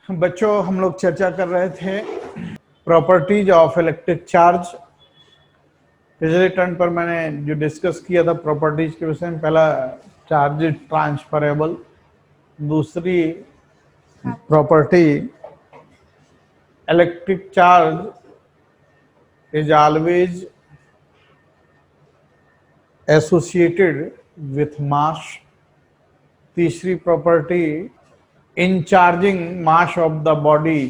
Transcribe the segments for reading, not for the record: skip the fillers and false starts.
बच्चों, हम लोग चर्चा कर रहे थे प्रॉपर्टीज ऑफ इलेक्ट्रिक चार्ज। पिछले टर्न पर मैंने जो डिस्कस किया था प्रॉपर्टीज के विषय में, पहला चार्ज इज ट्रांसफरेबल, दूसरी property electric charge is always associated with mass, तीसरी property in charging mass of the body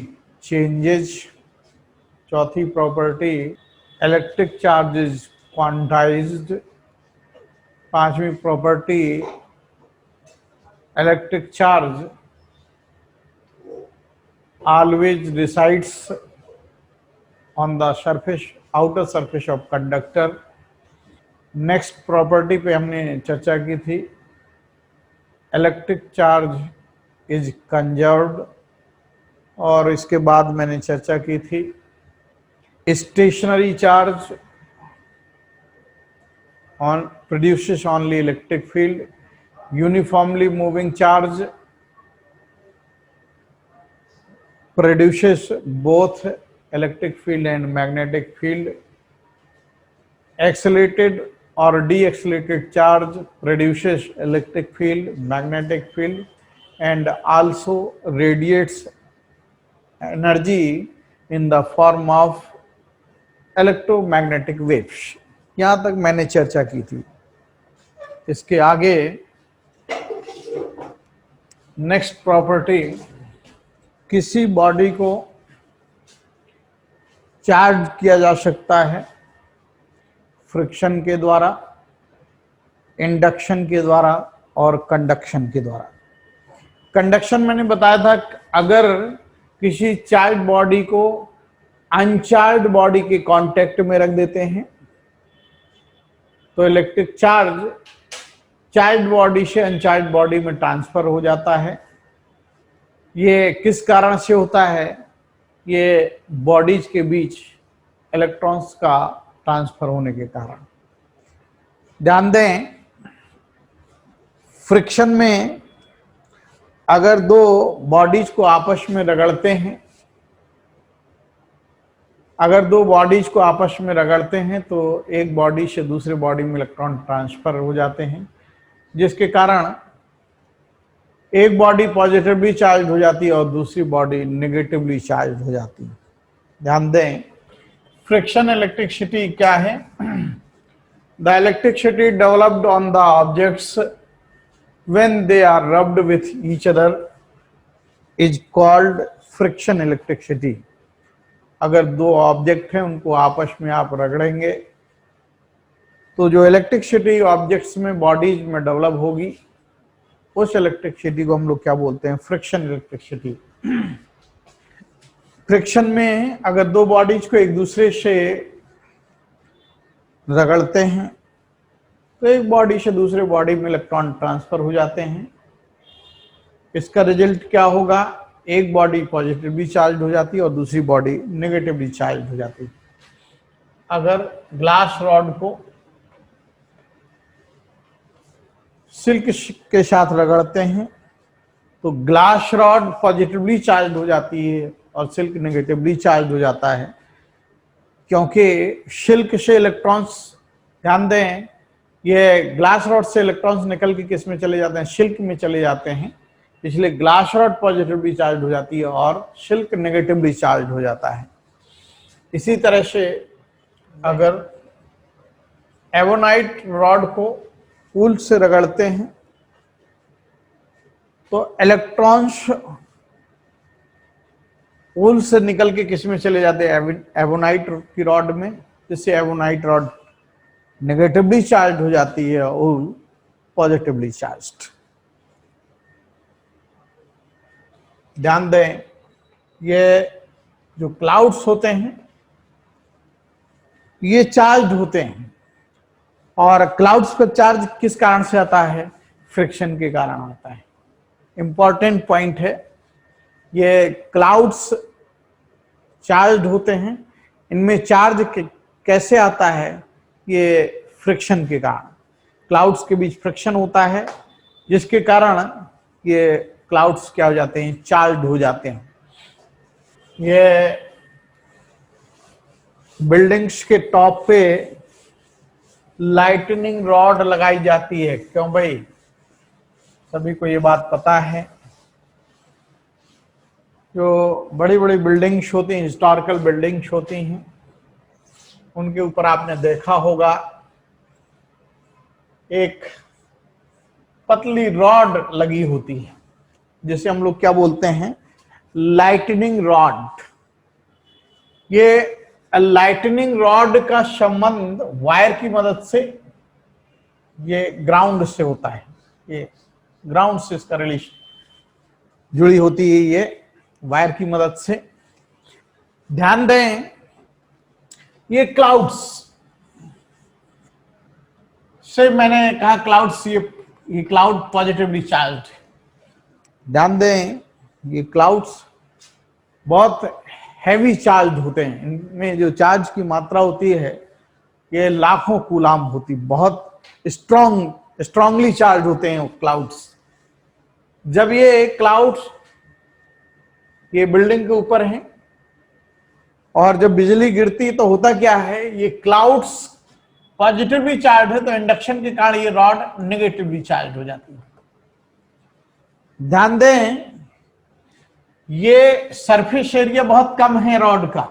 changes, चौथी property electric charge is quantized, पांचवी property electric charge always resides on the surface, outer surface of conductor. Next property पे हमने चर्चा की थी electric charge is conserved, और इसके बाद मैंने चर्चा की थी stationary charge on produces only electric field, uniformly moving charge produces both electric field and magnetic field, accelerated or deaccelerated charge produces electric field, magnetic field, and also radiates energy in the form of electromagnetic waves। यहां तक मैंने चर्चा की थी। इसके आगे next property, किसी body को चार्ज किया जा सकता है फ्रिक्शन के द्वारा, इंडक्शन के द्वारा और कंडक्शन के द्वारा। कंडक्शन मैंने बताया था, अगर किसी चार्ज बॉडी को अनचार्ज बॉडी के कांटेक्ट में रख देते हैं तो इलेक्ट्रिक चार्ज चार्ज बॉडी से अनचार्ज बॉडी में ट्रांसफर हो जाता है। ये किस कारण से होता है? ये बॉडीज के बीच इलेक्ट्रॉन्स का ट्रांसफर होने के कारण। ध्यान दें, फ्रिक्शन में अगर दो बॉडीज को आपस में रगड़ते हैं, अगर दो बॉडीज को आपस में रगड़ते हैं तो एक बॉडी से दूसरे बॉडी में इलेक्ट्रॉन ट्रांसफर हो जाते हैं, जिसके कारण एक बॉडी पॉजिटिवली चार्ज हो जाती है और दूसरी बॉडी नेगेटिवली चार्ज हो जाती है। ध्यान दें, फ्रिक्शन इलेक्ट्रिसिटी क्या है? The electricity developed on the objects when they are rubbed with each other is called friction electricity. अगर दो ऑब्जेक्ट हैं, उनको आपस में आप रगड़ेंगे तो जो इलेक्ट्रिसिटी ऑब्जेक्ट्स में बॉडीज में डेवलप होगी, उस इलेक्ट्रिसिटी को हम लोग क्या बोलते हैं? Friction electricity. फ्रिक्शन में अगर दो बॉडीज को एक दूसरे से रगड़ते हैं तो एक बॉडी से दूसरे बॉडी में इलेक्ट्रॉन ट्रांसफर हो जाते हैं। इसका रिजल्ट क्या होगा? एक बॉडी पॉजिटिवली चार्ज हो जाती है और दूसरी बॉडी नेगेटिवली चार्ज हो जाती है। अगर ग्लास रॉड को सिल्क के साथ रगड़ते हैं तो ग्लास रॉड पॉजिटिवली चार्ज हो जाती है और सिल्क नेगेटिवली चार्ज हो जाता है, क्योंकि सिल्क से इलेक्ट्रॉन्स, ध्यान दें, ये ग्लास रॉड से इलेक्ट्रॉन्स निकल के किस में चले जाते हैं? सिल्क में चले जाते हैं। इसलिए ग्लास रॉड पॉजिटिवली चार्ज हो जाती है और सिल्क नेगेटिवली चार्ज हो जाता है। इसी तरह से अगर एवोनाइट रॉड को वूल से रगड़ते हैं तो इलेक्ट्रॉन्स वूल से निकल के किस में चले जाते हैं? एवोनाइट की रॉड में, जिससे एवोनाइट रॉड नेगेटिवली चार्ज हो जाती है और वूल पॉजिटिवली चार्ज्ड। ध्यान दें, ये जो क्लाउड्स होते हैं ये चार्ज होते हैं, और क्लाउड्स पर चार्ज किस कारण से आता है? फ्रिक्शन के कारण आता है। इंपॉर्टेंट पॉइंट है। ये क्लाउड्स चार्ज होते हैं, इनमें चार्ज कैसे आता है? ये फ्रिक्शन के कारण, क्लाउड्स के बीच फ्रिक्शन होता है, जिसके कारण ये क्लाउड्स क्या हो जाते हैं? चार्ज हो जाते हैं। ये बिल्डिंग्स के टॉप पे लाइटनिंग रॉड लगाई जाती है। क्यों भाई? सभी को ये बात पता है। जो बड़ी बड़ी बिल्डिंग्स होती हैं, हिस्टोरिकल बिल्डिंग्स होती हैं, उनके ऊपर आपने देखा होगा एक पतली रॉड लगी होती है, जिसे हम लोग क्या बोलते हैं? Lightning rod. ये लाइटनिंग रॉड का संबंध वायर की मदद से, ये ग्राउंड से होता है। ये ग्राउंड से इसका रिलेशन जुड़ी होती है, ये वायर की मदद से। ध्यान दें, ये क्लाउड्स से मैंने कहा क्लाउड्स, ये क्लाउड पॉजिटिवली चार्ज। ध्यान दें, ये क्लाउड्स बहुत हैवी चार्ज होते हैं। इनमें जो चार्ज की मात्रा होती है ये लाखों कूलाम होती, बहुत स्ट्रांगली चार्ज होते हैं क्लाउड्स। जब ये क्लाउड्स ये बिल्डिंग के ऊपर हैं और जब बिजली गिरती तो होता क्या है? ये क्लाउड्स पॉजिटिवली चार्ज है, तो इंडक्शन के कारण ये रॉड नेगेटिवली चार्ज हो जाती है। ध्यान दें, ये सरफेस एरिया बहुत कम है रॉड का।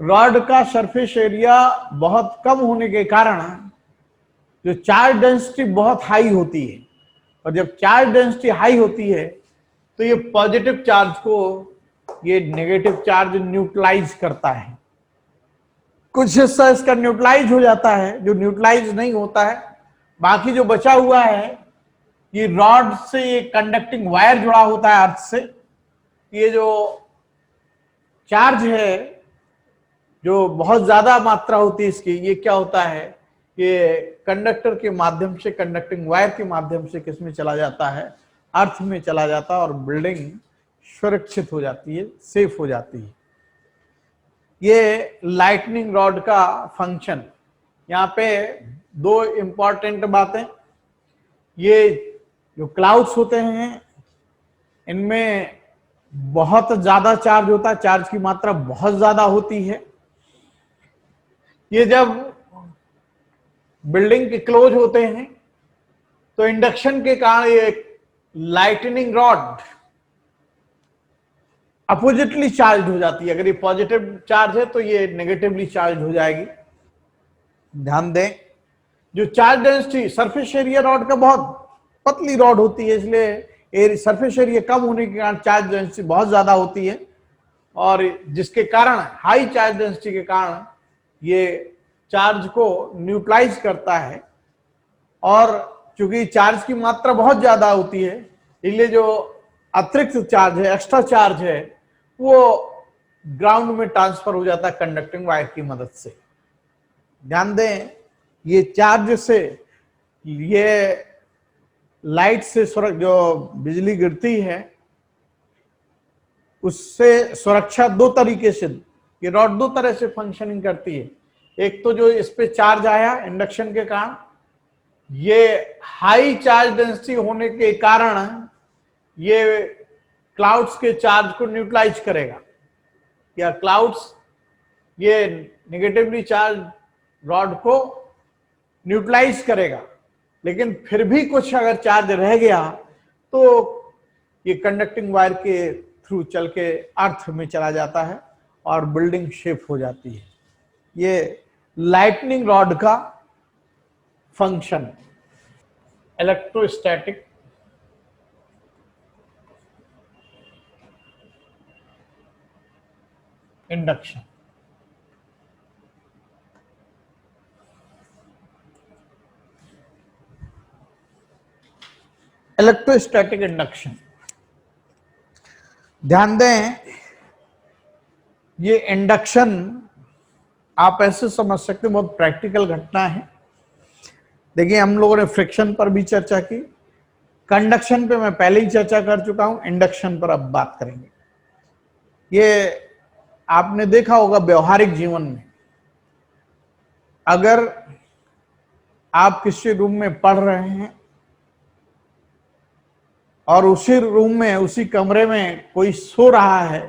रॉड का सरफेस एरिया बहुत कम होने के कारण जो चार्ज डेंसिटी बहुत हाई होती है, और जब चार्ज डेंसिटी हाई होती है तो ये पॉजिटिव चार्ज को ये नेगेटिव चार्ज न्यूट्रलाइज करता है। कुछ हिस्सा इसका न्यूट्रलाइज हो जाता है, जो न्यूट्रलाइज नहीं होता है, बाकी जो बचा हुआ है ये रॉड से ये कंडक्टिंग वायर जुड़ा होता है अर्थ से। ये जो चार्ज है, जो बहुत ज्यादा मात्रा होती है इसकी, ये क्या होता है? ये कंडक्टर के माध्यम से, कंडक्टिंग वायर के माध्यम से किसमें चला जाता है? अर्थ में चला जाता है, और बिल्डिंग सुरक्षित हो जाती है, सेफ हो जाती है। ये लाइटनिंग रॉड का फंक्शन। यहाँ पे दो इंपॉर्टेंट बातें, ये जो क्लाउड्स होते हैं इनमें बहुत ज्यादा चार्ज होता है, चार्ज की मात्रा बहुत ज्यादा होती है। ये जब बिल्डिंग के क्लोज होते हैं तो इंडक्शन के कारण ये लाइटनिंग रॉड अपोजिटली चार्ज हो जाती है। अगर ये पॉजिटिव चार्ज है तो ये नेगेटिवली चार्ज हो जाएगी। ध्यान दें, जो charge density, surface area rod का बहुत पतली रॉड होती है, इसलिए सरफेस एरिया कम होने के कारण चार्ज डेंसिटी बहुत ज्यादा होती है, और जिसके कारण हाई चार्ज डेंसिटी के कारण ये चार्ज को न्यूट्रलाइज करता है। और चूंकि चार्ज की मात्रा बहुत ज्यादा होती है, इसलिए जो अतिरिक्त चार्ज है, एक्स्ट्रा चार्ज है, वो ग्राउंड में ट्रांसफर हो जाता है कंडक्टिंग वायर की मदद से। ध्यान दें, ये चार्ज से, ये लाइट से जो बिजली गिरती है उससे सुरक्षा दो तरीके से, ये रॉड दो तरह से फंक्शनिंग करती है। एक तो जो इस पे चार्ज आया इंडक्शन के कारण, ये हाई चार्ज डेंसिटी होने के कारण ये क्लाउड्स के चार्ज को न्यूट्रलाइज करेगा, या क्लाउड्स ये नेगेटिवली चार्ज रॉड को न्यूट्रलाइज करेगा। लेकिन फिर भी कुछ अगर चार्ज रह गया तो ये कंडक्टिंग वायर के थ्रू चल के अर्थ में चला जाता है और बिल्डिंग शेप हो जाती है। ये लाइटनिंग रॉड का function. Electrostatic induction. Electrostatic induction, ध्यान दें, ये इंडक्शन आप ऐसे समझ सकते हैं, बहुत प्रैक्टिकल घटना है। देखिए, हम लोगों ने फ्रिक्शन पर भी चर्चा की, कंडक्शन पे मैं पहले ही चर्चा कर चुका हूं, इंडक्शन पर अब बात करेंगे। ये आपने देखा होगा व्यवहारिक जीवन में, अगर आप किसी रूम में पढ़ रहे हैं और उसी रूम में, उसी कमरे में कोई सो रहा है,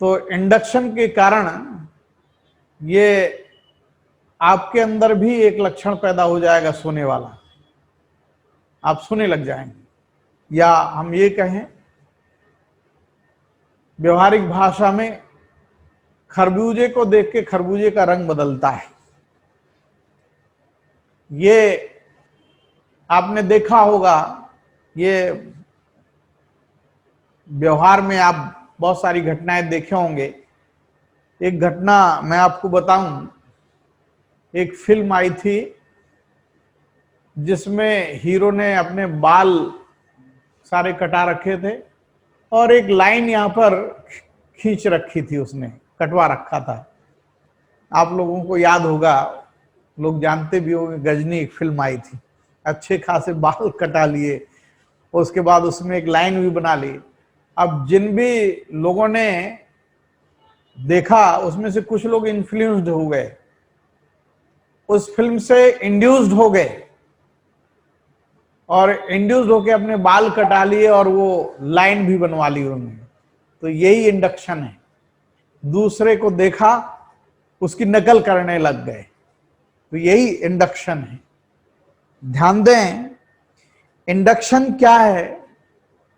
तो इंडक्शन के कारण ये आपके अंदर भी एक लक्षण पैदा हो जाएगा सोने वाला, आप सोने लग जाएंगे। या हम ये कहें व्यवहारिक भाषा में, खरबूजे को देख के खरबूजे का रंग बदलता है। ये आपने देखा होगा, ये व्यवहार में आप बहुत सारी घटनाएं देखे होंगे। एक घटना मैं आपको बताऊं, एक फिल्म आई थी जिसमें हीरो ने अपने बाल सारे कटा रखे थे और एक लाइन यहां पर खींच रखी थी, उसने कटवा रखा था। आप लोगों को याद होगा, लोग जानते भी होंगे, गजनी एक फिल्म आई थी, अच्छे खासे बाल कटा लिए, उसके बाद उसमें एक लाइन भी बना ली। अब जिन भी लोगों ने देखा उसमें से कुछ लोग इन्फ्लुएंस्ड हो गए, उस फिल्म से इंड्यूस्ड हो गए और इंड्यूस्ड होके अपने बाल कटा लिए और वो लाइन भी बनवा ली उन्होंने। तो यही इंडक्शन है, दूसरे को देखा उसकी नकल करने लग गए, तो यही इंडक्शन है। ध्यान दें, इंडक्शन क्या है।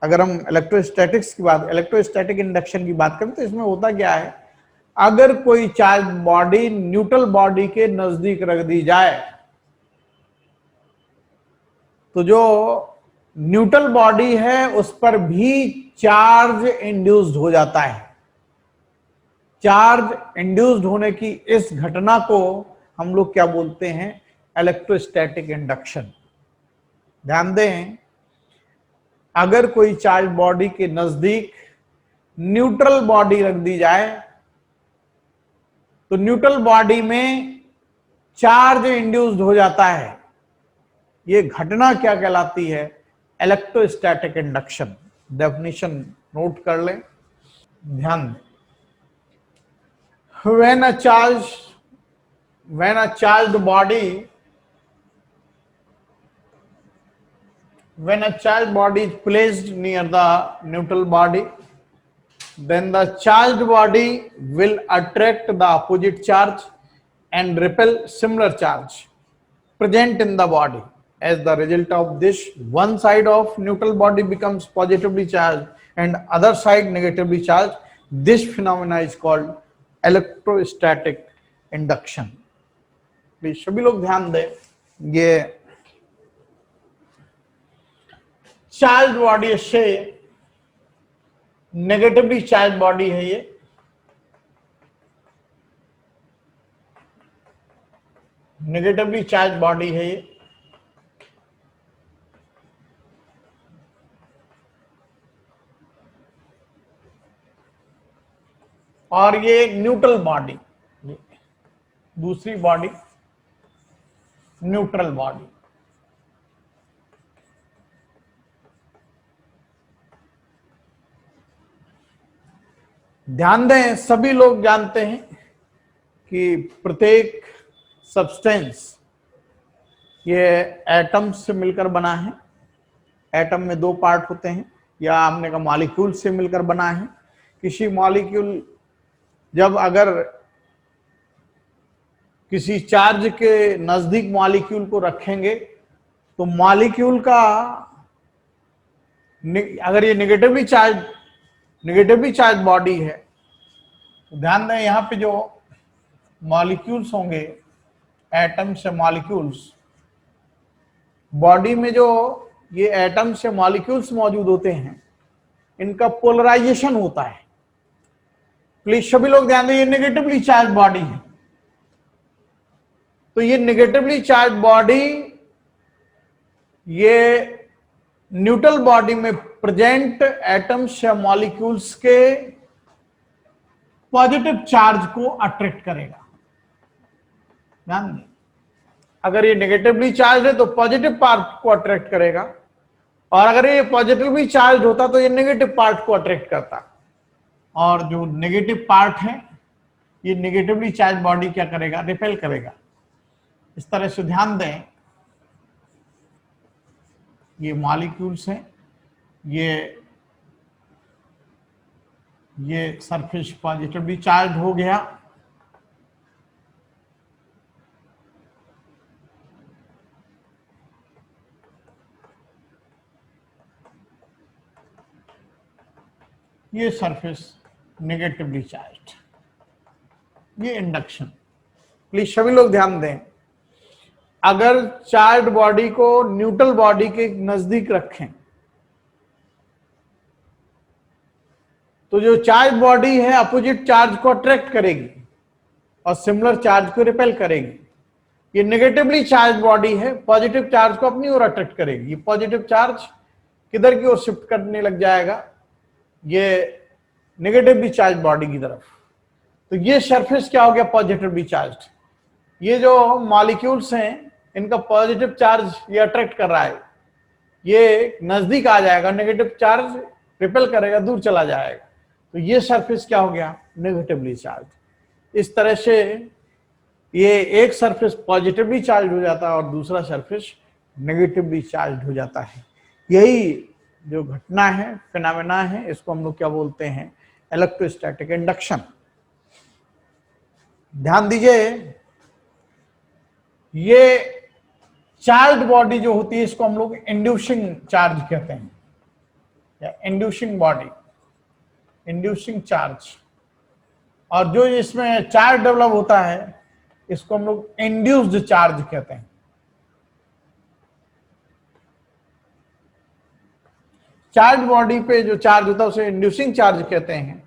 अगर हम इलेक्ट्रोस्टैटिक्स की बात, इलेक्ट्रोस्टैटिक इंडक्शन की बात करें तो इसमें होता क्या है, अगर कोई चार्ज बॉडी न्यूट्रल बॉडी के नजदीक रख दी जाए तो जो न्यूट्रल बॉडी है उस पर भी चार्ज इंड्यूस्ड हो जाता है। चार्ज इंड्यूस्ड होने की इस घटना को हम लोग क्या बोलते हैं, इलेक्ट्रोस्टैटिक इंडक्शन। ध्यान दें, अगर कोई चार्ज बॉडी के नजदीक न्यूट्रल बॉडी रख दी जाए तो न्यूट्रल बॉडी में चार्ज इंड्यूस्ड हो जाता है। ये घटना क्या कहलाती है, इलेक्ट्रोस्टैटिक इंडक्शन। डेफिनेशन नोट कर लें, ध्यान दें। when a charged body is placed near the neutral body, then the charged body will attract the opposite charge and repel similar charge present in the body. As the result of this, one side of neutral body becomes positively charged and other side negatively charged. This phenomena is called electrostatic induction. Please सभी लोग ध्यान दें, ये charge body से negatively charge body है, ये negatively charge body है ये, और ये न्यूट्रल बॉडी, दूसरी बॉडी न्यूट्रल बॉडी। ध्यान दें, सभी लोग जानते हैं कि प्रत्येक सब्सटेंस ये एटम से मिलकर बना है। एटम में दो पार्ट होते हैं, या हमने कहा मॉलिक्यूल से मिलकर बना है। किसी मॉलिक्यूल, जब अगर किसी चार्ज के नजदीक मॉलिक्यूल को रखेंगे तो मॉलिक्यूल का, अगर ये नेगेटिवली चार्ज बॉडी है तो ध्यान दें, यहां पे जो मॉलिक्यूल्स होंगे, एटम से मॉलिक्यूल्स, बॉडी में जो ये एटम से मॉलिक्यूल्स मौजूद होते हैं, इनका पोलराइजेशन होता है। प्लीज सभी लोग ध्यान दें, ये नेगेटिवली चार्ज बॉडी है, तो ये नेगेटिवली चार्ज बॉडी ये न्यूट्रल बॉडी में प्रेजेंट एटम्स या मॉलिक्यूल्स के पॉजिटिव चार्ज को अट्रैक्ट करेगा। ध्यान दें, अगर ये नेगेटिवली चार्ज है तो पॉजिटिव पार्ट को अट्रैक्ट करेगा, और अगर ये पॉजिटिवली चार्ज होता तो ये नेगेटिव पार्ट को अट्रैक्ट करता। और जो नेगेटिव पार्ट है ये नेगेटिवली चार्ज बॉडी क्या करेगा, रिपेल करेगा। इस तरह से ध्यान दें, ये मॉलिक्यूल्स हैं, ये सरफेस पॉजिटिवली चार्ज हो गया, ये सरफेस नेगेटिवली चार्ज, ये इंडक्शन। प्लीज सभी लोग ध्यान दें, अगर चार्ज बॉडी को न्यूट्रल बॉडी के नजदीक रखें तो जो चार्ज बॉडी है अपोजिट चार्ज को अट्रैक्ट करेगी और सिमिलर चार्ज को रिपेल करेगी। ये नेगेटिवली चार्ज बॉडी है, पॉजिटिव चार्ज को अपनी ओर अट्रैक्ट करेगी। ये पॉजिटिव चार्ज किधर की ओर शिफ्ट करने लग जाएगा, ये नेगेटिवली चार्ज बॉडी की तरफ। तो ये सरफेस क्या हो गया, पॉजिटिवली चार्ज। ये जो मॉलिक्यूल्स हैं इनका पॉजिटिव चार्ज ये अट्रैक्ट कर रहा है, ये नजदीक आ जाएगा, नेगेटिव चार्ज रिपेल करेगा, दूर चला जाएगा। तो ये सरफेस क्या हो गया, नेगेटिवली चार्ज। इस तरह से ये एक सरफेस पॉजिटिवली चार्ज हो जाता है और दूसरा सरफेस नेगेटिवली चार्ज हो जाता है। यही जो घटना है, फिनोमेना है, इसको हम लोग क्या बोलते हैं, इलेक्ट्रोस्टैटिक इंडक्शन। ध्यान दीजिए, ये चार्ज बॉडी जो होती है इसको हम लोग इंड्यूसिंग चार्ज कहते हैं, या इंड्यूसिंग बॉडी, इंड्यूसिंग चार्ज। और जो इसमें चार्ज डेवलप होता है इसको हम लोग इंड्यूस्ड चार्ज कहते हैं। चार्ज बॉडी पे जो चार्ज होता है उसे इंड्यूसिंग चार्ज कहते हैं,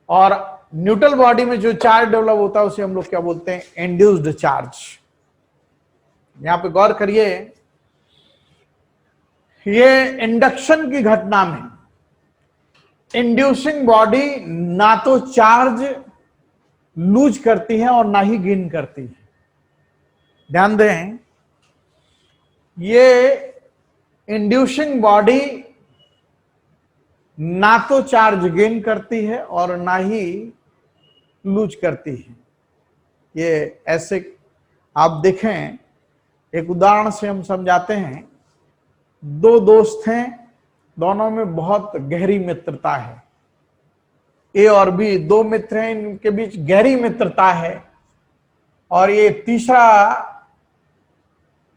और न्यूट्रल बॉडी में जो चार्ज डेवलप होता है उसे हम लोग क्या बोलते हैं, इंड्यूस्ड चार्ज। यहां पे गौर करिए, ये इंडक्शन की घटना में इंड्यूसिंग बॉडी ना तो चार्ज लूज करती है और ना ही गेन करती है। ध्यान दें, ये इंड्यूसिंग बॉडी ना तो चार्ज गेन करती है और ना ही लूज करती है। ये ऐसे आप देखें, एक उदाहरण से हम समझाते हैं। दो दोस्त हैं, दोनों में बहुत गहरी मित्रता है, ए और बी दो मित्र हैं, इनके बीच गहरी मित्रता है। और ये तीसरा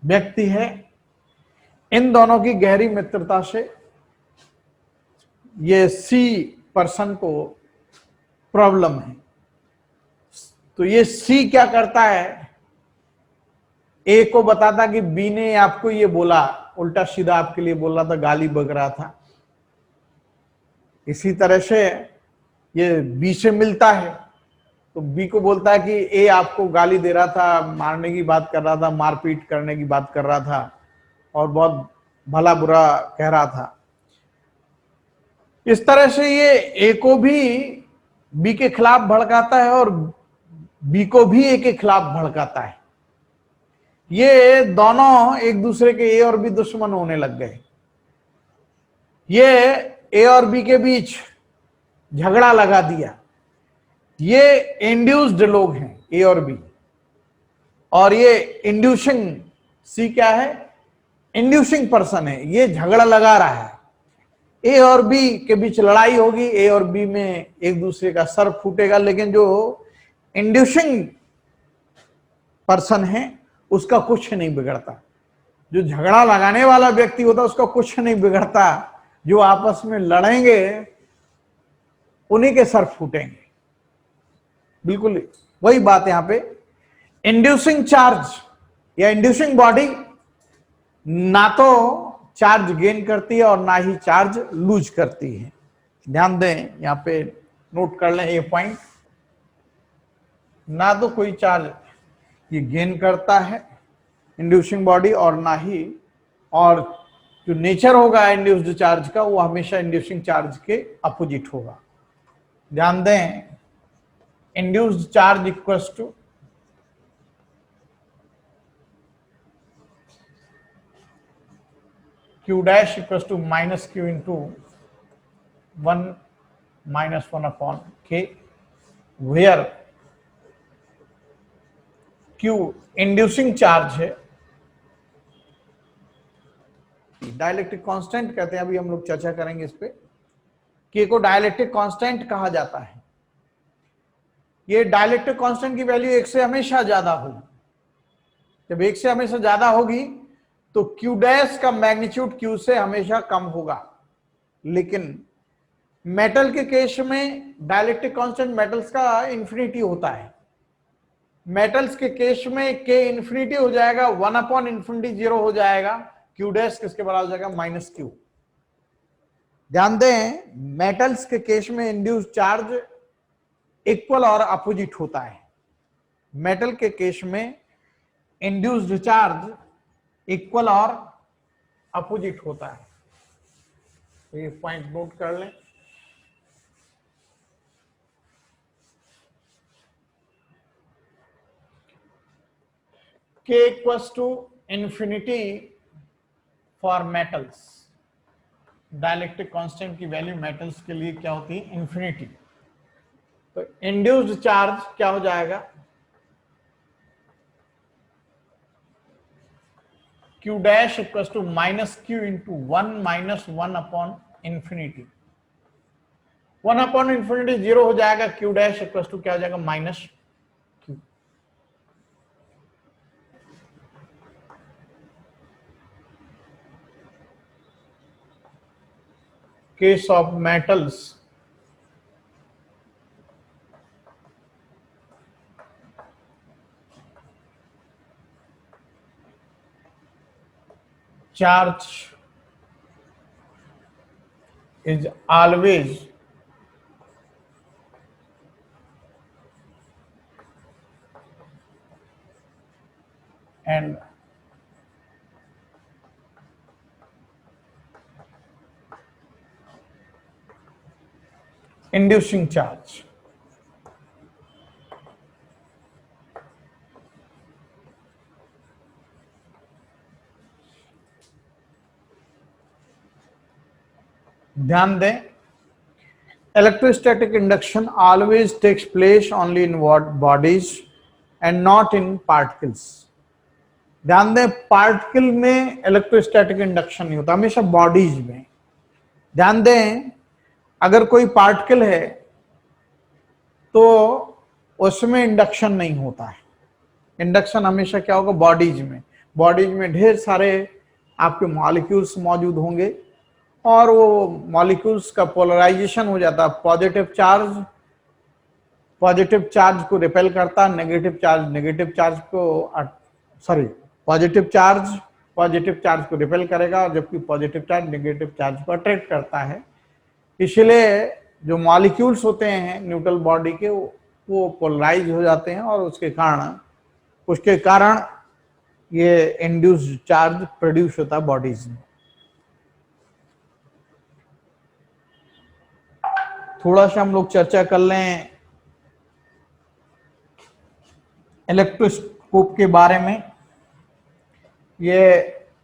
व्यक्ति है, इन दोनों की गहरी मित्रता से ये सी पर्सन को प्रॉब्लम है। तो ये सी क्या करता है, ए को बताता कि बी ने आपको ये बोला, उल्टा सीधा आपके लिए बोल रहा था, गाली बक रहा था। इसी तरह से ये बी से मिलता है तो बी को बोलता है कि ए आपको गाली दे रहा था, मारने की बात कर रहा था, मारपीट करने की बात कर रहा था और बहुत भला बुरा कह रहा था। इस तरह से ये ए को भी बी के खिलाफ भड़काता है और बी को भी ए के खिलाफ भड़काता है। ये दोनों एक दूसरे के, ए और बी दुश्मन होने लग गए। ये ए और बी के बीच झगड़ा लगा दिया। ये इंड्यूस्ड लोग हैं, ए और बी, और ये इंड्यूसिंग सी क्या है, इंड्यूसिंग पर्सन है। ये झगड़ा लगा रहा है, ए और बी के बीच लड़ाई होगी, ए और बी में एक दूसरे का सर फूटेगा। लेकिन जो इंड्यूसिंग पर्सन है उसका कुछ नहीं बिगड़ता। जो झगड़ा लगाने वाला व्यक्ति होता है उसका कुछ नहीं बिगड़ता। जो आपस में लड़ेंगे उन्हीं के सर फूटेंगे। बिल्कुल वही बात यहां पे, इंड्यूसिंग चार्ज या इंड्यूसिंग बॉडी ना तो चार्ज गेन करती है और ना ही चार्ज लूज करती है। ध्यान दें, यहां पे नोट कर लें ये पॉइंट, ना तो कोई चार्ज ये गेन करता है इंड्यूसिंग बॉडी, और ना ही, और जो नेचर होगा इंड्यूस्ड चार्ज का वो हमेशा इंड्यूसिंग चार्ज के अपोजिट होगा। ध्यान दें, induced charge equals to Q dash equals to minus Q into 1 minus 1 upon K, where Q inducing charge है, डाइलेक्ट्रिक कांस्टेंट कहते हैं, अभी हम लोग चर्चा करेंगे इस पे। K को डाइलेक्ट्रिक कांस्टेंट कहा जाता है। ये डाइलेक्ट्रिक कांस्टेंट की वैल्यू 1 से हमेशा ज्यादा होगी। जब 1 से हमेशा ज्यादा होगी तो Q डैश का मैग्नीट्यूड Q से हमेशा कम होगा। लेकिन मेटल के केस में डाइलेक्ट्रिक कांस्टेंट मेटल्स का इंफिनिटी होता है। मेटल्स के केस में K इंफिनिटी हो जाएगा, 1 अपॉन इंफिनिटी 0 हो जाएगा, Q डैश किसके बराबर हो जाएगा, माइनस Q। ध्यान दें, मेटल्स के केस में इंड्यूस्ड चार्ज इक्वल और अपोजिट होता है। मेटल के केस में इंड्यूस्ड चार्ज इक्वल और अपोजिट होता है। तो ये पॉइंट नोट कर लें। K equals to infinity for metals, dielectric constant की वैल्यू मेटल्स के लिए क्या होती है, इंफिनिटी। तो इंड्यूस्ड चार्ज क्या हो जाएगा, Q dash equals to minus Q into 1 minus 1 upon infinity. 1 upon infinity 0 हो जाएगा, Q डैश इक्वल्स टू क्या हो जाएगा, minus Q। Case of metals, charge is always and inducing charge। ध्यान दें, electrostatic induction always takes place only in bodies and not in particles। ध्यान दें, particle में इलेक्ट्रोस्टैटिक इंडक्शन नहीं होता, हमेशा बॉडीज में। ध्यान दें, अगर कोई पार्टिकल है तो उसमें इंडक्शन नहीं होता है। इंडक्शन हमेशा क्या होगा, बॉडीज में। बॉडीज में ढेर सारे आपके मॉलिक्यूल्स मौजूद होंगे और वो मॉलिक्यूल्स का पोलराइजेशन हो जाता है। पॉजिटिव चार्ज को रिपेल करता है, नेगेटिव चार्ज को रिपेल करेगा, और जबकि पॉजिटिव चार्ज नेगेटिव चार्ज को अट्रैक्ट करता है। इसलिए जो मॉलिक्यूल्स होते हैं न्यूट्रल बॉडी के, वो पोलराइज हो जाते हैं और उसके कारण ये इंड्यूस्ड चार्ज प्रोड्यूस होता है बॉडीज में। थोड़ा सा हम लोग चर्चा कर लें इलेक्ट्रोस्कोप के बारे में। ये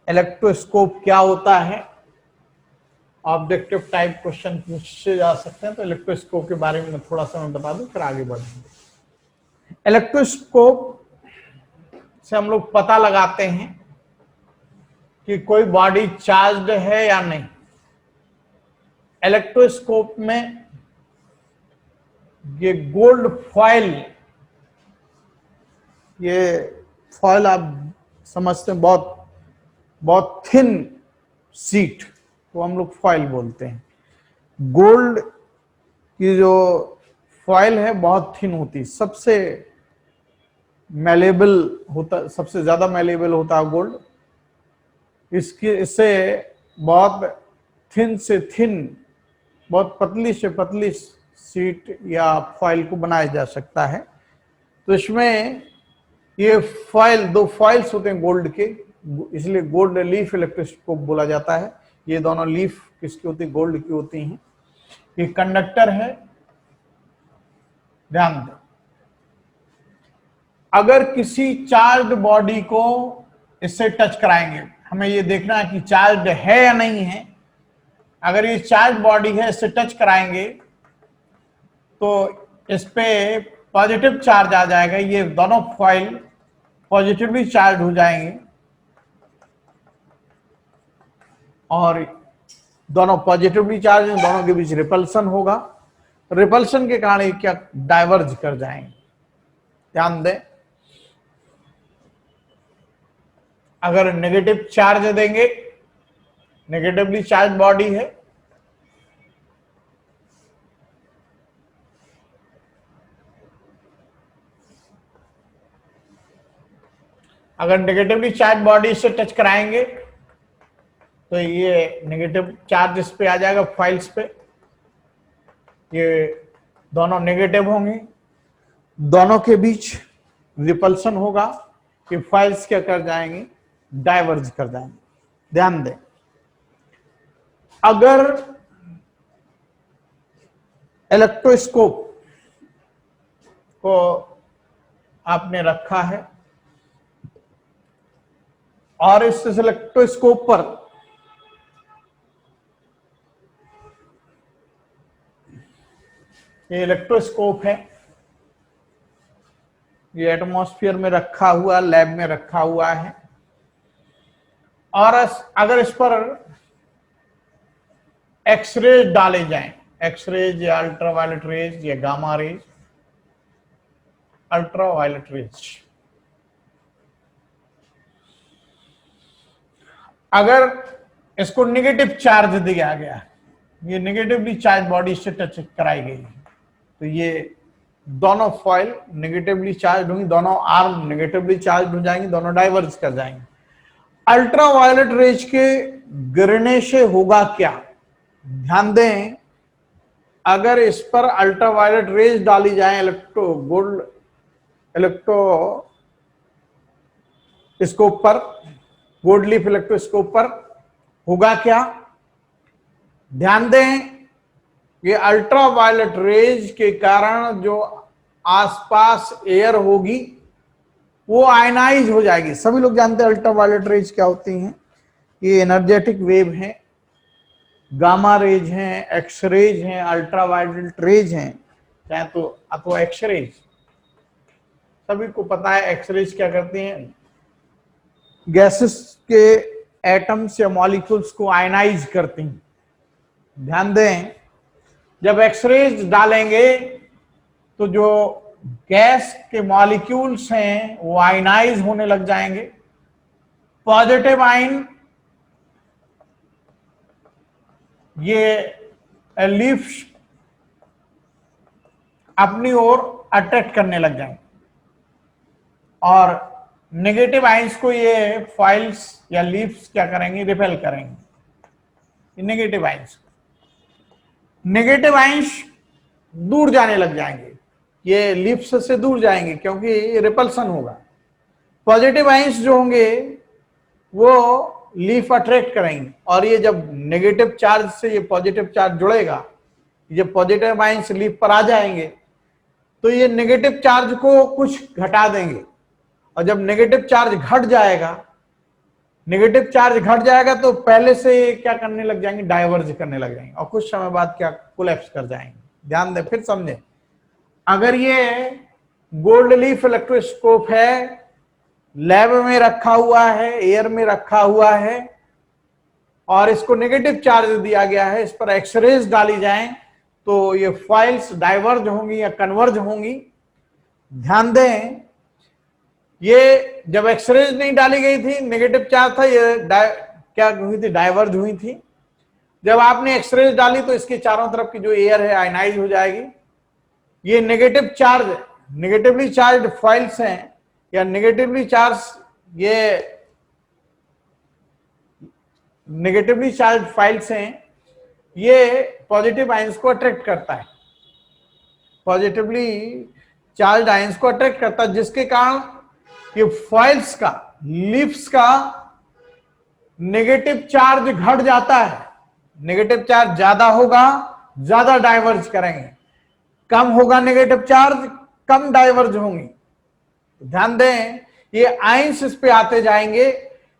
इलेक्ट्रोस्कोप क्या होता है, ऑब्जेक्टिव टाइप क्वेश्चन पूछे जा सकते हैं। तो इलेक्ट्रोस्कोप के बारे में थोड़ा सा मैं बता दूं, फिर आगे बढ़ेंगे। इलेक्ट्रोस्कोप से हम लोग पता लगाते हैं कि कोई बॉडी चार्ज्ड है या नहीं। इलेक्ट्रोस्कोप में ये गोल्ड फॉयल, ये फॉयल आप समझते हैं, बहुत थिन सीट को हम लोग फॉयल बोलते हैं। गोल्ड की जो फॉयल है बहुत थिन होती है, सबसे ज्यादा मैलेबल होता है गोल्ड। इससे बहुत थिन से थिन, बहुत पतली से पतली सीट या फॉयल को बनाया जा सकता है। तो इसमें ये दो फॉइल्स होते हैं गोल्ड के, इसलिए गोल्ड लीफ इलेक्ट्रोस्कोप बोला जाता है। ये दोनों लीफ किसकी होती है, गोल्ड की होती हैं। ये कंडक्टर है, ध्यान दें। अगर किसी चार्ज बॉडी को इससे टच कराएंगे, हमें ये देखना है कि चार्ज है या नहीं है। अगर ये चार्ज बॉडी है, इससे टच कराएंगे तो इस पे पॉजिटिव चार्ज आ जाएगा, ये दोनों फॉइल पॉजिटिवली चार्ज हो जाएंगे और दोनों पॉजिटिवली चार्ज हैं, दोनों के बीच रिपल्सन होगा। रिपल्सन के कारण ये क्या डाइवर्ज कर जाएंगे। ध्यान दें, अगर नेगेटिव चार्ज देंगे, नेगेटिवली चार्ज बॉडी है, अगर नेगेटिवली चार्ज बॉडी से टच कराएंगे तो ये नेगेटिव चार्ज इस पे आ जाएगा, फाइल्स पे, ये दोनों नेगेटिव होंगे, दोनों के बीच रिपल्सन होगा, कि फाइल्स क्या कर जाएंगे, डाइवर्ज कर जाएंगे। ध्यान दें, अगर इलेक्ट्रोस्कोप को आपने रखा है और इस इलेक्ट्रोस्कोप पर ये इलेक्ट्रोस्कोप है, ये एटमॉस्फेयर में रखा हुआ, लैब में रखा हुआ है, और अगर इस पर एक्सरेज डाले जाएं, एक्सरेज या अल्ट्रावायलेट रेज या गामा रेज, अल्ट्रावायलेट रेज, अगर इसको नेगेटिव चार्ज दिया गया, ये नेगेटिवली चार्ज बॉडी से टच कराई गई है, तो ये दोनों फॉइल नेगेटिवली चार्ज होंगी, दोनों आर्म नेगेटिवली चार्ज हो जाएंगे, दोनों डाइवर्ज कर जाएंगे। अल्ट्रावायलेट रेज के गिरने से होगा क्या? ध्यान दें, अगर इस पर अल्ट्रावायलेट रेज डाली जाए इलेक्ट्रोस्कोप पर, गोल्ड लीफ इलेक्ट्रोस्कोप पर, होगा क्या? ध्यान दें, ये अल्ट्रावायलेट रेज के कारण जो आसपास एयर होगी वो आयनाइज हो जाएगी। सभी लोग जानते हैं अल्ट्रावायलेट रेज क्या होती हैं, ये एनर्जेटिक वेव हैं, गामा रेज हैं, एक्स रेज हैं, अल्ट्रावायलेट रेज हैं, चाहे तो अथवा एक्स रेज। सभी को पता है एक्स रेज क्या करती हैं, गैसेस के एटम्स या मॉलिक्यूल्स को आयनाइज करती हैं। ध्यान दें, जब एक्सरेज डालेंगे तो जो गैस के मॉलिक्यूल्स हैं वो आयनाइज होने लग जाएंगे, पॉजिटिव आयन ये लीफ्स अपनी ओर अट्रैक्ट करने लग जाएंगे और नेगेटिव आयंस को ये फाइल्स या लीफ्स क्या करेंगे, रिपेल करेंगे। नेगेटिव आयंस दूर जाने लग जाएंगे, ये लीफ्स से दूर जाएंगे क्योंकि ये रिपल्सन होगा। पॉजिटिव आयंस जो होंगे वो लीफ अट्रैक्ट करेंगे और ये जब नेगेटिव चार्ज से ये पॉजिटिव चार्ज जुड़ेगा, जब पॉजिटिव आयंस लीफ पर आ जाएंगे तो ये नेगेटिव चार्ज को कुछ घटा देंगे, और जब नेगेटिव चार्ज घट जाएगा तो पहले से क्या करने लग जाएंगे, डाइवर्ज करने लग जाएंगे और कुछ समय बाद क्या कोलैप्स कर जाएंगे। ध्यान दें, फिर समझें, अगर ये गोल्ड लीफ इलेक्ट्रोस्कोप है, लैब में रखा हुआ है, एयर में रखा हुआ है और इसको नेगेटिव चार्ज दिया गया है, इस पर एक्सरेज डाली जाएं तो ये फाइल्स डाइवर्ज होंगी या कन्वर्ज होंगी। ध्यान दें, ये जब एक्सरेज नहीं डाली गई थी, नेगेटिव चार्ज था, ये क्या हुई थी, डाइवर्ज हुई थी। जब आपने एक्सरेज डाली तो इसके चारों तरफ की जो एयर है आयनाइज हो जाएगी। ये negative charge, negatively charge files हैं या नेगेटिवली चार्ज फाइल्स हैं, ये पॉजिटिव आयंस को अट्रैक्ट करता है, पॉजिटिवली चार्ज आयंस को अट्रैक्ट करता है, जिसके कारण ये फाइल्स का, लीफ्स का नेगेटिव चार्ज घट जाता है। नेगेटिव चार्ज ज्यादा होगा, ज्यादा डाइवर्ज करेंगे, कम होगा नेगेटिव चार्ज, कम डाइवर्ज होंगी। ध्यान दें, ये आयंस इस पे आते जाएंगे,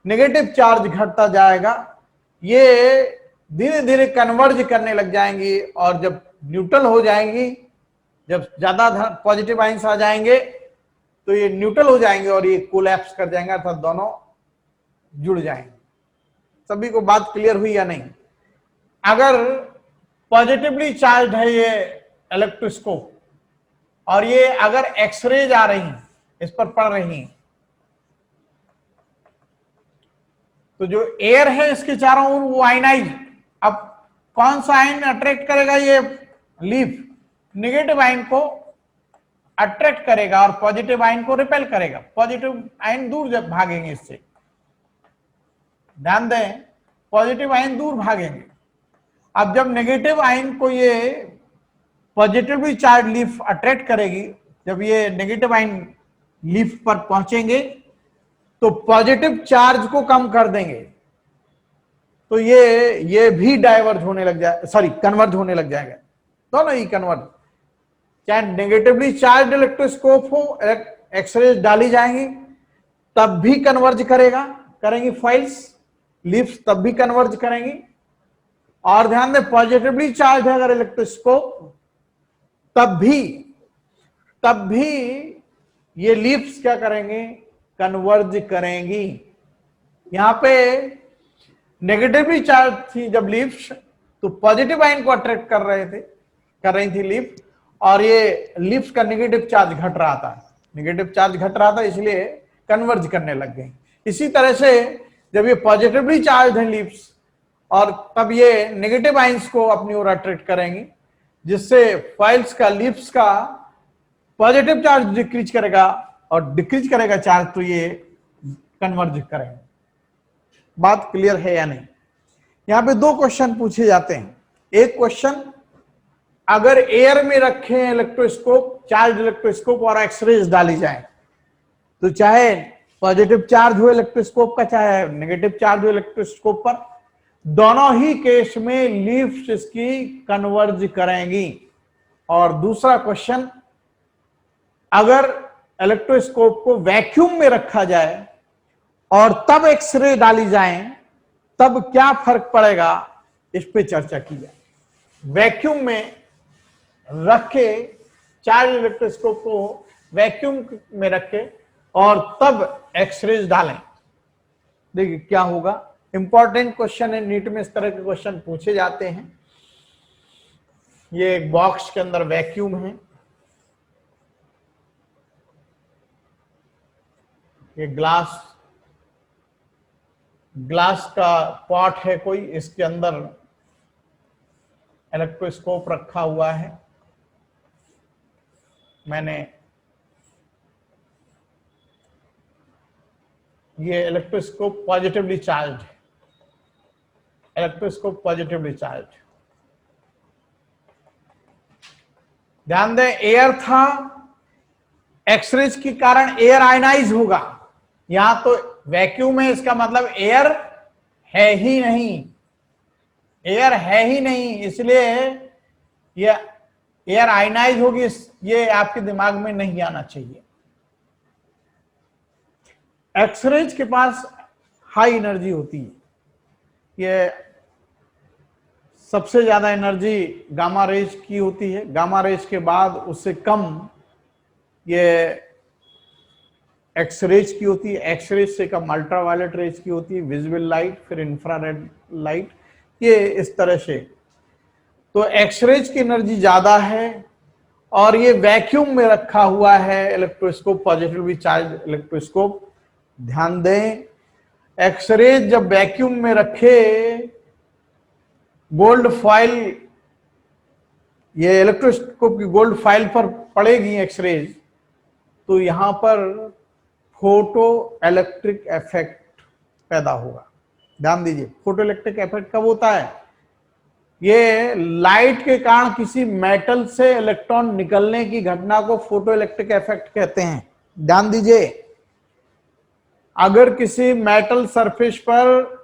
नेगेटिव चार्ज घटता जाएगा, ये धीरे धीरे कन्वर्ज करने लग जाएंगी और जब न्यूट्रल हो जाएंगी, जब ज्यादा पॉजिटिव आइंस आ जाएंगे तो ये न्यूट्रल हो जाएंगे और ये कोलैप्स कर जाएंगे, अर्थात दोनों जुड़ जाएंगे। सभी को बात क्लियर हुई या नहीं? अगर पॉजिटिवली चार्ज है ये इलेक्ट्रोस्कोप और ये अगर एक्सरेज आ रही हैं, इस पर पड़ रही हैं, तो जो एयर है इसके चारों ओर वो आयनाइज, अब कौन सा आयन अट्रैक्ट करेगा? ये लीफ नेगेटिव आयन को अट्रैक्ट करेगा और पॉजिटिव आयन को रिपेल करेगा। पॉजिटिव आयन दूर जब भागेंगे इससे, ध्यान दें, पॉजिटिव आयन दूर भागेंगे। अब जब नेगेटिव आयन को ये पॉजिटिवली चार्ज लीफ अट्रैक्ट करेगी, जब ये नेगेटिव आयन लीफ पर पहुंचेंगे तो पॉजिटिव चार्ज को कम कर देंगे, तो ये भी डाइवर्ज होने लग जाए, सॉरी कन्वर्ज होने लग जाएगा, दोनों ही कन्वर्ज। चाहे नेगेटिवली चार्ज इलेक्ट्रोस्कोप हो, एक्सरे डाली जाएंगी तब भी कन्वर्ज करेंगी फाइल्स, लीफ्स तब भी कन्वर्ज करेंगी। और ध्यान दें, पॉजिटिवली चार्ज है अगर इलेक्ट्रोस्कोप तब भी ये लीफ्स क्या करेंगे? कन्वर्ज करेंगी। यहां पे नेगेटिवली चार्ज थी जब लीफ्स, तो पॉजिटिव आयन को अट्रैक्ट कर रही थी लीफ, और ये लीफ्स का नेगेटिव चार्ज घट रहा था, इसलिए कन्वर्ज करने लग गई। इसी तरह से जब ये पॉजिटिवली चार्ज है लीफ्स, और तब ये नेगेटिव आयंस को अपनी ओर अट्रैक्ट करेंगी, जिससे फाइल्स का, लीफ्स का पॉजिटिव चार्ज डिक्रीज करेगा, और डिक्रीज करेगा चार्ज तो ये कन्वर्ज करेंगे। बात क्लियर है या नहीं? यहां पे दो क्वेश्चन पूछे जाते हैं। एक क्वेश्चन, अगर एयर में रखे इलेक्ट्रोस्कोप, चार्ज इलेक्ट्रोस्कोप और एक्सरेज डाली जाए, तो चाहे पॉजिटिव चार्ज हो इलेक्ट्रोस्कोप का, चाहे नेगेटिव चार्ज हो इलेक्ट्रोस्कोप पर, दोनों ही केस में लीफ्स इसकी कन्वर्ज करेंगी। और दूसरा क्वेश्चन, अगर इलेक्ट्रोस्कोप को वैक्यूम में रखा जाए और तब एक्सरे डाली जाए, तब क्या फर्क पड़ेगा, इस पे चर्चा की जाए। वैक्यूम में रखे, चार्ज इलेक्ट्रोस्कोप को वैक्यूम में रखे और तब एक्सरेज डालें, देखिए क्या होगा। इंपॉर्टेंट क्वेश्चन है, नीट में इस तरह के क्वेश्चन पूछे जाते हैं। ये एक बॉक्स के अंदर वैक्यूम है, ये ग्लास का पॉट है कोई, इसके अंदर इलेक्ट्रोस्कोप रखा हुआ है। मैंने ये इलेक्ट्रोस्कोप पॉजिटिवली चार्ज है, इलेक्ट्रोस्कोप पॉजिटिवली चार्ज। ध्यान दें, एयर था, एक्सरेज के कारण एयर आयनाइज होगा। यहां तो वैक्यूम है, इसका मतलब एयर है ही नहीं, एयर है ही नहीं, इसलिए ये एयर आयनाइज होगी। ये आपके दिमाग में नहीं आना चाहिए। एक्सरेज के पास हाई एनर्जी होती है, ये सबसे ज्यादा एनर्जी गामा रेज की होती है, गामा रेज के बाद उससे कम ये एक्सरेज की होती है, एक्सरेज से कम अल्ट्रावायलेट रेज की होती है, विजिबल लाइट, फिर इंफ्रारेड लाइट, ये इस तरह से। तो एक्सरेज की एनर्जी ज्यादा है और ये वैक्यूम में रखा हुआ है इलेक्ट्रोस्कोप, पॉजिटिवली चार्ज इलेक्ट्रोस्कोप। ध्यान दें, एक्सरेज जब वैक्यूम में रखे, गोल्ड फॉइल, ये इलेक्ट्रोस्कोप की गोल्ड फॉइल पर पड़ेगी एक्सरेज, तो यहां पर फोटो इलेक्ट्रिक इफेक्ट पैदा होगा। ध्यान दीजिए, फोटो इलेक्ट्रिक इफेक्ट कब होता है? ये लाइट के कारण किसी मेटल से इलेक्ट्रॉन निकलने की घटना को फोटो इलेक्ट्रिक इफेक्ट कहते हैं। ध्यान दीजिए, अगर किसी मेटल सरफेस पर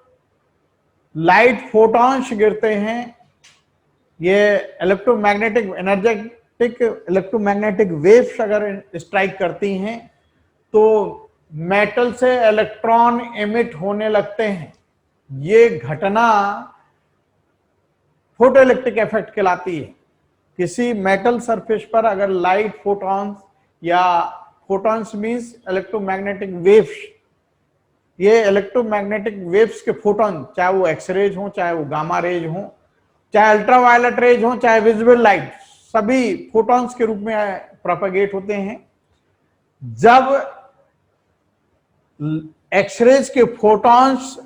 लाइट फोटॉन्स गिरते हैं, ये इलेक्ट्रोमैग्नेटिक एनर्जेटिक इलेक्ट्रोमैग्नेटिक वेव्स अगर स्ट्राइक करती हैं, तो मेटल से इलेक्ट्रॉन एमिट होने लगते हैं। ये घटना फोटोइलेक्ट्रिक इफेक्ट कहलाती है। किसी मेटल सरफेस पर अगर लाइट फोटॉन्स या फोटॉन्स मींस इलेक्ट्रोमैग्नेटिक वेव्स, ये इलेक्ट्रोमैग्नेटिक वेव्स के फोटोन, चाहे वो एक्सरेज हो, चाहे वो गामा रेज हो, चाहे अल्ट्रावायलेट रेज हो, चाहे विजिबल लाइट, सभी फोटॉन्स के रूप में प्रोपेगेट होते हैं। जब एक्सरेज के फोटॉन्स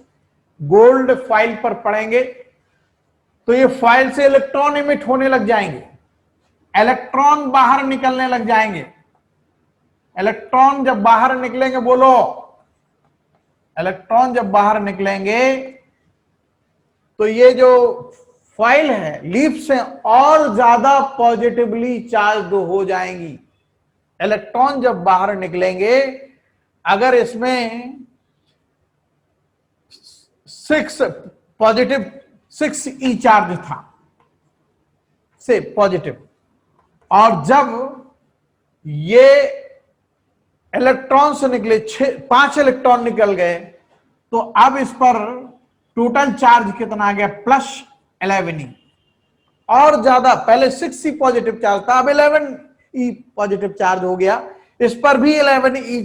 गोल्ड फाइल पर पड़ेंगे तो ये फाइल से इलेक्ट्रॉन इमिट होने लग जाएंगे, इलेक्ट्रॉन बाहर निकलने लग जाएंगे। इलेक्ट्रॉन जब बाहर निकलेंगे, बोलो, इलेक्ट्रॉन जब बाहर निकलेंगे तो ये जो फाइल है लीफ से और ज्यादा पॉजिटिवली चार्ज हो जाएंगी। इलेक्ट्रॉन जब बाहर निकलेंगे, अगर इसमें 6 ई चार्ज था से पॉजिटिव, और जब ये इलेक्ट्रॉन से निकले 5 इलेक्ट्रॉन निकल गए, तो अब इस पर टोटल चार्ज कितना आ गया? +11 ई। और ज्यादा, पहले 6 ई पॉजिटिव चार्ज था, अब 11 ई पॉजिटिव चार्ज हो गया। इस पर भी 11 ई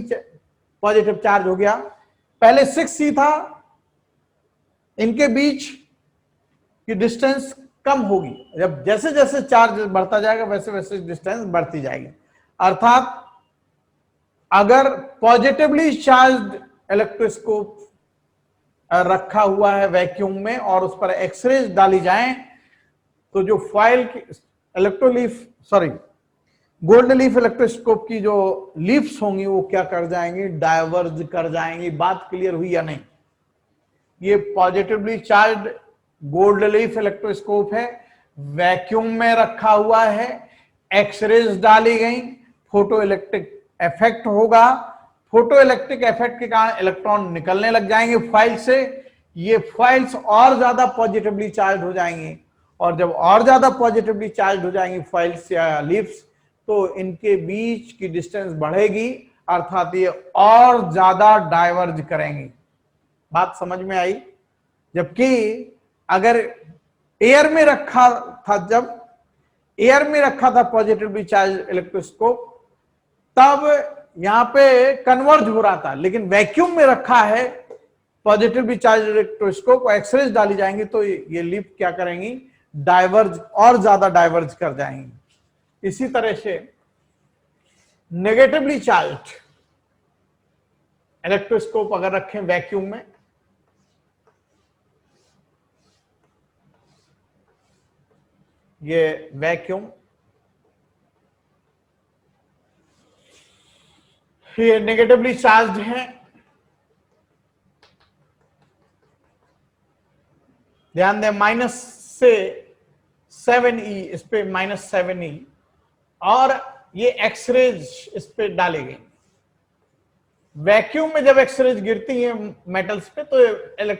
पॉजिटिव चार्ज हो गया। पहले 6 ई था, इनके बीच की डिस्टेंस कम होगी। जब जैसे जैसे चार्ज बढ़ता जाएगा वैसे वैसे डिस्टेंस बढ़ती जाएगी। अर्थात अगर पॉजिटिवली चार्ज्ड इलेक्ट्रोस्कोप रखा हुआ है वैक्यूम में और उस पर एक्सरेज डाली जाएं, तो जो फाइल की गोल्ड लीफ इलेक्ट्रोस्कोप की जो लीफ्स होंगी वो क्या कर जाएंगी? डायवर्ज कर जाएंगी। बात क्लियर हुई या नहीं? ये positively charged gold leaf electroscope है, वैक्यूम में रखा हुआ है, एक्सरेज डाली गई, फोटो इलेक्ट्रिक इफेक्ट होगा। फोटो इलेक्ट्रिक इफेक्ट के कारण इलेक्ट्रॉन निकलने लग जाएंगे फाइल से। ये फाइल्स और ज्यादा पॉजिटिवली चार्ज हो जाएंगी, और जब और ज्यादा पॉजिटिवली चार्ज हो जाएंगी फाइल्स या लीफ्स, तो इनके बीच की डिस्टेंस बढ़ेगी, अर्थात ये और ज्यादा डाइवर्ज करेंगी। बात समझ में आई? जबकि अगर एयर में रखा था, जब एयर में रखा था पॉजिटिवली चार्ज इलेक्ट्रोस्कोप, तब यहां पे कन्वर्ज हो रहा था, लेकिन वैक्यूम में रखा है पॉजिटिवली चार्ज इलेक्ट्रोस्कोप, एक्सरेज डाली जाएंगी तो ये लीफ क्या करेंगी? डाइवर्ज, और ज्यादा डाइवर्ज कर जाएंगी। इसी तरह से नेगेटिवली चार्ज्ड इलेक्ट्रोस्कोप अगर रखें वैक्यूम में, ये वैक्यूम, ये नेगेटिवली चार्ज है। ध्यान दें, माइनस से 7e, इस पे -7e, और ये एक्सरेज इस पे डाली गई। वैक्यूम में जब एक्सरेज गिरती है मेटल्स पे, तो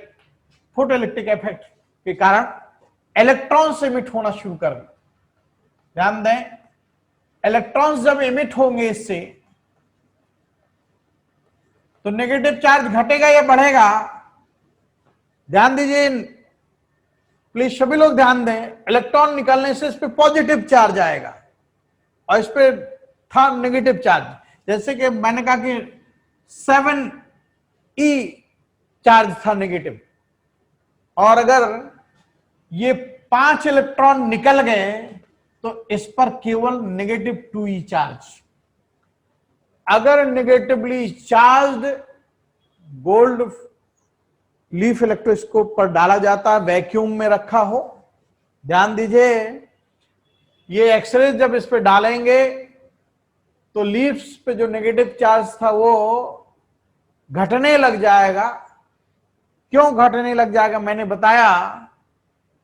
फोटो इलेक्ट्रिक इफेक्ट के कारण इलेक्ट्रॉन से इमिट होना शुरू कर दें। ध्यान दें, इलेक्ट्रॉन्स जब इमिट होंगे इससे, तो नेगेटिव चार्ज घटेगा या बढ़ेगा? ध्यान दीजिए प्लीज, सभी लोग ध्यान दें। इलेक्ट्रॉन निकलने से इस पे पॉजिटिव चार्ज आएगा और इस पे था नेगेटिव चार्ज। जैसे कि मैंने कहा कि 7e चार्ज था नेगेटिव, और अगर ये 5 इलेक्ट्रॉन निकल गए तो इस पर केवल -2e चार्ज। अगर negatively charged gold leaf electroscope पर डाला जाता है, वैक्यूम में रखा हो, ध्यान दीजिए, ये एक्सरे जब इस पे डालेंगे तो लीफ्स पे जो नेगेटिव चार्ज था वो घटने लग जाएगा। क्यों घटने लग जाएगा? मैंने बताया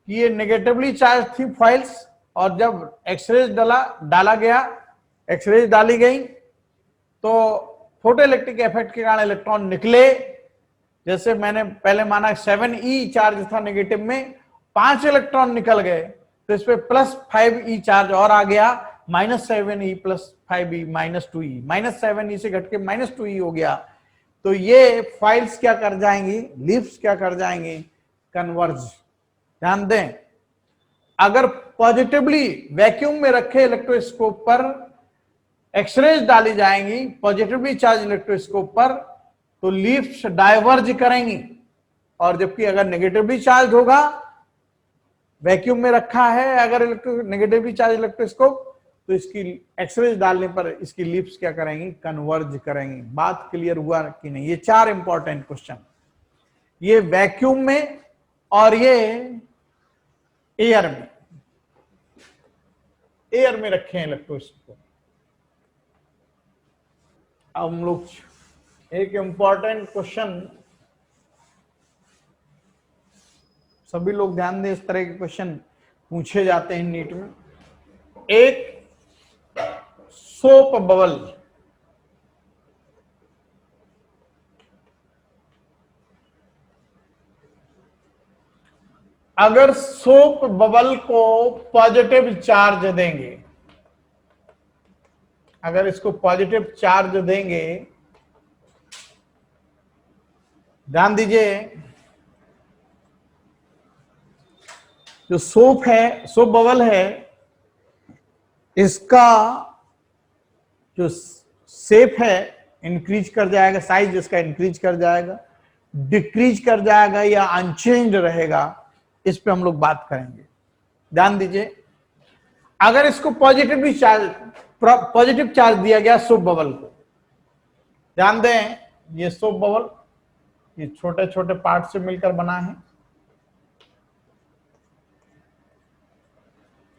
कि ये नेगेटिवली चार्ज थी फाइल्स, और जब एक्सरे डाला गया, एक्सरे डाली गई, तो फोटो इलेक्ट्रिक इफेक्ट के कारण इलेक्ट्रॉन निकले। जैसे मैंने पहले माना 7e चार्ज था नेगेटिव में, 5 इलेक्ट्रॉन निकल गए, तो इस पे +5e चार्ज और आ गया, -7e + 5e -2e, -7e से घट के -2e हो गया। तो ये फाइल्स क्या कर जाएंगी, लीफ्स क्या कर जाएंगी, कन्वर्ज। ध्यान दें, अगर पॉजिटिवली वैक्यूम में रखे इलेक्ट्रोस्कोप पर एक्सरेज डाली जाएंगी पॉजिटिवली चार्ज इलेक्ट्रोस्कोप पर, तो लीफ्स डाइवर्ज करेंगी। और जबकि अगर नेगेटिवली चार्ज होगा, वैक्यूम में रखा है अगर नेगेटिवली चार्ज इलेक्ट्रोस्कोप, तो इसकी एक्सरेज डालने पर इसकी लीफ्स क्या करेंगी, कन्वर्ज करेंगी। बात क्लियर हुआ कि नहीं? ये 4 इंपॉर्टेंट क्वेश्चन, ये वैक्यूम में और ये एयर में, एयर में रखे हैं इलेक्ट्रोस्कोप। अब हम लोग एक इंपॉर्टेंट क्वेश्चन, सभी लोग ध्यान दें, इस तरह के क्वेश्चन पूछे जाते हैं नीट में। एक सोप बबल, अगर सोप बबल को पॉजिटिव चार्ज देंगे, अगर इसको पॉजिटिव चार्ज देंगे, ध्यान दीजिए, जो सोप है, सोप बबल है, इसका जो शेप है इंक्रीज कर जाएगा, साइज इसका इंक्रीज कर जाएगा, डिक्रीज कर जाएगा या अनचेंज रहेगा, इस पे हम लोग बात करेंगे। ध्यान दीजिए, अगर इसको पॉजिटिव चार्ज दिया गया सोप बबल को, ध्यान दें, ये सोप बबल ये छोटे छोटे पार्ट से मिलकर बना है,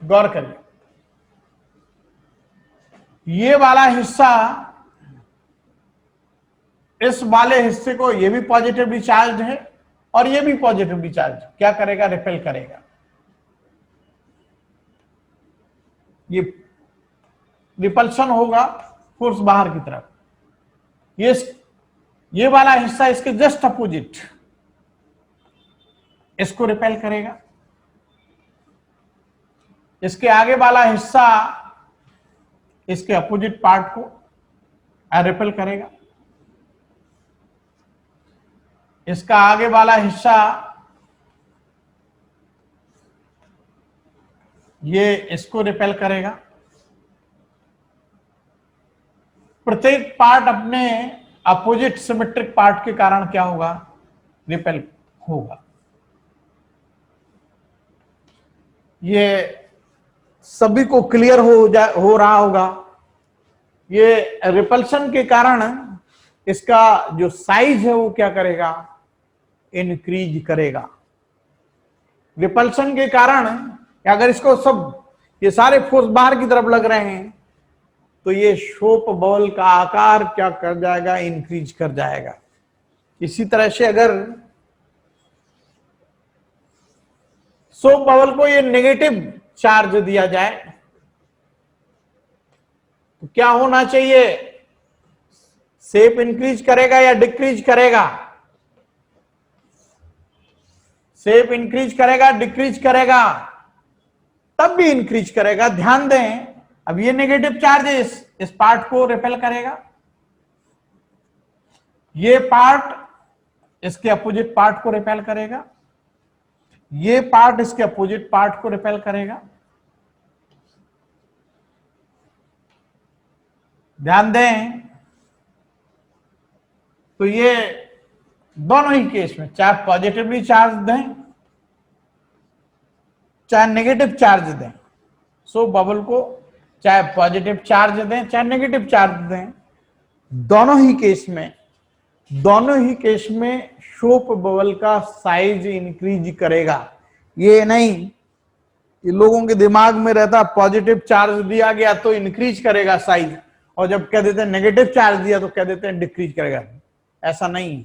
गौर करिए, ये वाला हिस्सा, इस वाले हिस्से को, ये भी पॉजिटिवली चार्ज है और ये भी पॉजिटिवली चार्ज, क्या करेगा, रिपेल करेगा। ये रिपल्शन होगा, फोर्स बाहर की तरफ। ये वाला हिस्सा इसके जस्ट अपोजिट इसको रिपेल करेगा। इसके आगे वाला हिस्सा इसके अपोजिट पार्ट को रिपेल करेगा। इसका आगे वाला हिस्सा ये इसको रिपेल करेगा। प्रत्येक पार्ट अपने अपोजिट सिमेट्रिक पार्ट के कारण क्या होगा, रिपेल होगा। ये सभी को क्लियर हो रहा होगा। ये रिपल्शन के कारण इसका जो साइज है वो क्या करेगा, इंक्रीज करेगा। रिपल्शन के कारण अगर इसको सब ये सारे फोर्स बाहर की तरफ लग रहे हैं, तो ये सोप बबल का आकार क्या कर जाएगा, इंक्रीज कर जाएगा। इसी तरह से अगर सोप बबल को ये नेगेटिव चार्ज दिया जाए तो क्या होना चाहिए, शेप इंक्रीज करेगा या डिक्रीज करेगा, शेप इंक्रीज करेगा, डिक्रीज करेगा, तब भी इंक्रीज करेगा। ध्यान दें, अब ये नेगेटिव चार्ज इस पार्ट को रिपेल करेगा, ये पार्ट इसके अपोजिट पार्ट को रिपेल करेगा, ये पार्ट इसके अपोजिट पार्ट को रिपेल करेगा। ध्यान दें, तो ये दोनों ही केस में, चाहे पॉजिटिवली चार्ज दें चाहे नेगेटिव चार्ज दें, सोप बबल को चाहे पॉजिटिव चार्ज दें चाहे नेगेटिव चार्ज दें, दोनों ही केस में सोप बबल का साइज इंक्रीज करेगा। ये नहीं कि लोगों के दिमाग में रहता पॉजिटिव चार्ज दिया गया तो इंक्रीज करेगा साइज, और जब कह देते हैं नेगेटिव चार्ज दिया तो कह देते हैं डिक्रीज करेगा। ऐसा नहीं,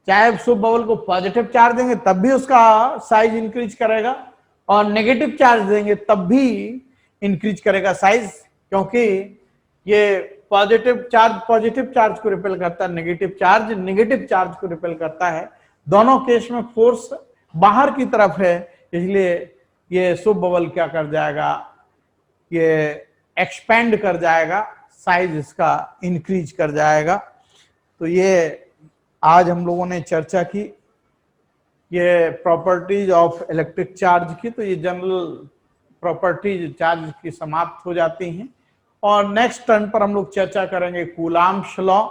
चाहे सोप बबल को पॉजिटिव चार्ज देंगे तब भी उसका साइज इंक्रीज करेगा, और नेगेटिव चार्ज देंगे तब भी इंक्रीज करेगा साइज, क्योंकि ये पॉजिटिव चार्ज को रिपेल करता है, नेगेटिव चार्ज को रिपेल करता है। दोनों केस में फोर्स बाहर की तरफ है, इसलिए ये सोप बबल क्या कर जाएगा, ये एक्सपेंड कर जाएगा, साइज इसका इंक्रीज कर जाएगा। तो ये आज हम लोगों ने चर्चा की ये प्रॉपर्टीज ऑफ इलेक्ट्रिक चार्ज की। तो ये जनरल प्रॉपर्टीज चार्ज की समाप्त हो जाती हैं और नेक्स्ट टर्न पर हम लोग चर्चा करेंगे कूलाम्ब्स लॉ